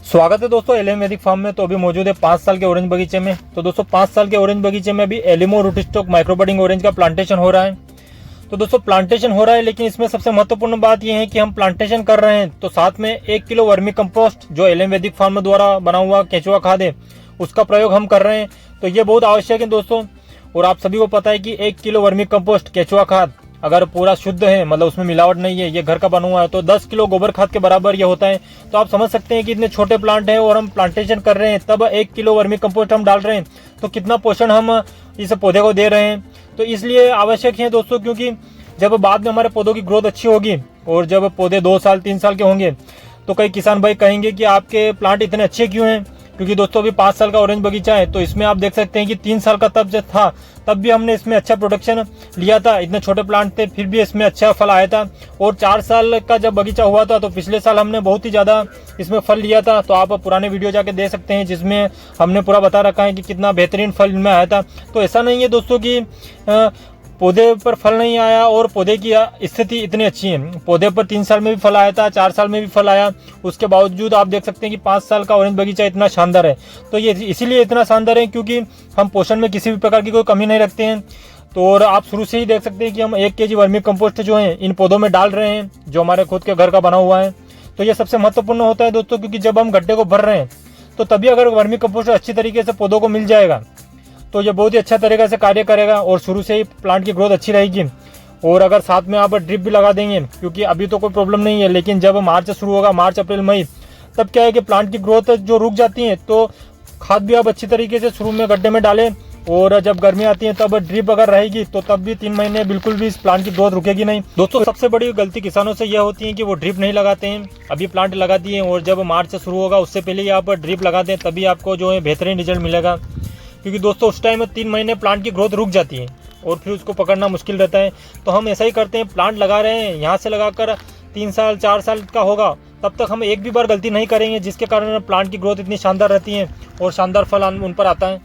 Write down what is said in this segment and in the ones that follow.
स्वागत है दोस्तों एलिम वैदिक फार्म में। तो अभी मौजूद है 5 साल के ऑरेंज बगीचे में। तो दोस्तों 5 साल के ऑरेंज बगीचे में अभी एलिमो रूटस्टॉक माइक्रोबडिंग ऑरेंज का प्लांटेशन हो रहा है। तो दोस्तों प्लांटेशन हो रहा है, लेकिन इसमें सबसे महत्वपूर्ण बात यह है कि हम प्लांटेशन कर रहे हैं तो साथ में 1 किलो वर्मी कंपोस्ट जो एलिम वैदिक फार्म द्वारा बना हुआ केंचुआ खाद है उसका प्रयोग हम कर रहे हैं। तो ये बहुत आवश्यक है दोस्तों। और आप सभी को पता है कि 1 किलो वर्मी कंपोस्ट केंचुआ खाद अगर पूरा शुद्ध है, मतलब उसमें मिलावट नहीं है, ये घर का बना हुआ है, तो 10 किलो गोबर खाद के बराबर ये होता है। तो आप समझ सकते हैं कि इतने छोटे प्लांट हैं और हम प्लांटेशन कर रहे हैं, तब 1 किलो वर्मी कंपोस्ट हम डाल रहे हैं, तो कितना पोषण हम इस पौधे को दे रहे हैं। तो इसलिए आवश्यक है दोस्तों, क्योंकि जब बाद में हमारे पौधों की ग्रोथ अच्छी होगी और जब पौधे 2 साल 3 साल के होंगे तो कई किसान भाई कहेंगे कि आपके प्लांट इतने अच्छे क्यों हैं। क्योंकि दोस्तों अभी 5 साल का ऑरेंज बगीचा है, तो इसमें आप देख सकते हैं कि 3 साल का तब जब था तब भी हमने इसमें अच्छा प्रोडक्शन लिया था। इतने छोटे प्लांट थे फिर भी इसमें अच्छा फल आया था। और 4 साल का जब बगीचा हुआ था तो पिछले साल हमने बहुत ही ज्यादा इसमें फल लिया था। तो आप पुराने वीडियो जाके देख सकते हैं जिसमें हमने पूरा बता रखा है कि कितना बेहतरीन फल इनमें आया था। तो ऐसा नहीं है दोस्तों कि पौधे पर फल नहीं आया और पौधे की स्थिति इतनी अच्छी है। पौधे पर 3 साल में भी फल आया था, 4 साल में भी फल आया, उसके बावजूद आप देख सकते हैं कि 5 साल का ऑरेंज बगीचा इतना शानदार है। तो ये इसीलिए इतना शानदार है क्योंकि हम पोषण में किसी भी प्रकार की कोई कमी नहीं रखते हैं। तो और आप शुरू से ही देख सकते हैं कि हम 1 kg वर्मी कंपोस्ट जो है इन पौधों में डाल रहे हैं, जो हमारे खुद के घर का बना हुआ है। तो ये सबसे महत्वपूर्ण होता है दोस्तों, क्योंकि जब हम गड्ढे को भर रहे हैं तो तभी अगर वर्मी कंपोस्ट अच्छी तरीके से पौधों को मिल जाएगा तो ये बहुत ही अच्छा तरीके से कार्य करेगा और शुरू से ही प्लांट की ग्रोथ अच्छी रहेगी। और अगर साथ में आप ड्रिप भी लगा देंगे, क्योंकि अभी तो कोई प्रॉब्लम नहीं है, लेकिन जब मार्च शुरू होगा, मार्च अप्रैल मई, तब क्या है कि प्लांट की ग्रोथ जो रुक जाती है, तो खाद भी आप अच्छी तरीके से शुरू में गड्ढे में डालें। और जब गर्मी आती है तब ड्रिप अगर रहेगी तो तब भी 3 महीने बिल्कुल भी इस प्लांट की ग्रोथ रुकेगी नहीं। दोस्तों सबसे बड़ी गलती किसानों से यह होती है कि वो ड्रिप नहीं लगाते हैं। अभी प्लांट लगा दिए और जब मार्च शुरू होगा उससे पहले ही आप ड्रिप लगा दें, तभी आपको जो है बेहतरीन रिजल्ट मिलेगा। क्योंकि दोस्तों उस टाइम में 3 महीने प्लांट की ग्रोथ रुक जाती है और फिर उसको पकड़ना मुश्किल रहता है। तो हम ऐसा ही करते हैं, प्लांट लगा रहे हैं, यहाँ से लगाकर 3 साल 4 साल का होगा तब तक हम एक भी बार गलती नहीं करेंगे, जिसके कारण प्लांट की ग्रोथ इतनी शानदार रहती है और शानदार फल उन पर आता है।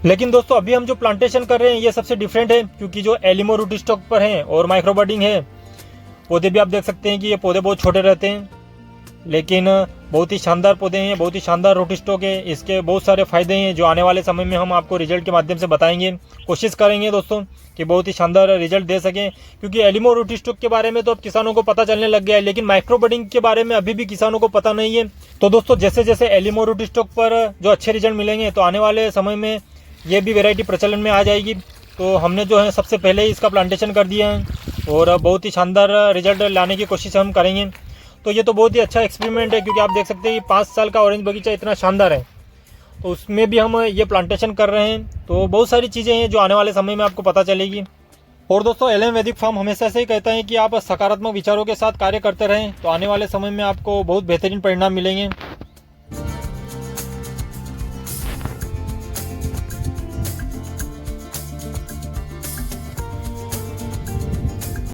लेकिन दोस्तों अभी हम जो प्लांटेशन कर रहे हैं ये सबसे डिफरेंट है, क्योंकि जो एलिमो रूटस्टॉक पर है और माइक्रोबडिंग है, पौधे भी आप देख सकते हैं कि ये पौधे बहुत छोटे रहते हैं, लेकिन बहुत ही शानदार पौधे हैं, बहुत ही शानदार रूटस्टॉक है। इसके बहुत सारे फायदे हैं जो आने वाले समय में हम आपको रिजल्ट के माध्यम से बताएंगे। कोशिश करेंगे दोस्तों कि बहुत ही शानदार रिजल्ट दे सकें, क्योंकि एलिमो रूटस्टॉक के बारे में तो अब किसानों को पता चलने लग गया है, लेकिन माइक्रोबडिंग के बारे में अभी भी किसानों को पता नहीं है। तो दोस्तों जैसे जैसे एलिमो रूटस्टॉक पर जो अच्छे रिजल्ट मिलेंगे तो आने वाले समय में ये भी वेराइटी प्रचलन में आ जाएगी। तो हमने जो है सबसे पहले ही इसका प्लांटेशन कर दिया है और बहुत ही शानदार रिजल्ट लाने की कोशिश हम करेंगे। तो ये तो बहुत ही अच्छा एक्सपेरिमेंट है, क्योंकि आप देख सकते हैं कि 5 साल का ऑरेंज बगीचा इतना शानदार है, तो उसमें भी हम ये प्लांटेशन कर रहे हैं। तो बहुत सारी चीज़ें हैं जो आने वाले समय में आपको पता चलेगी। और दोस्तों एलिम वैदिक फार्म हमेशा से ही कहता है कि आप सकारात्मक विचारों के साथ कार्य करते रहें, तो आने वाले समय में आपको बहुत बेहतरीन परिणाम मिलेंगे।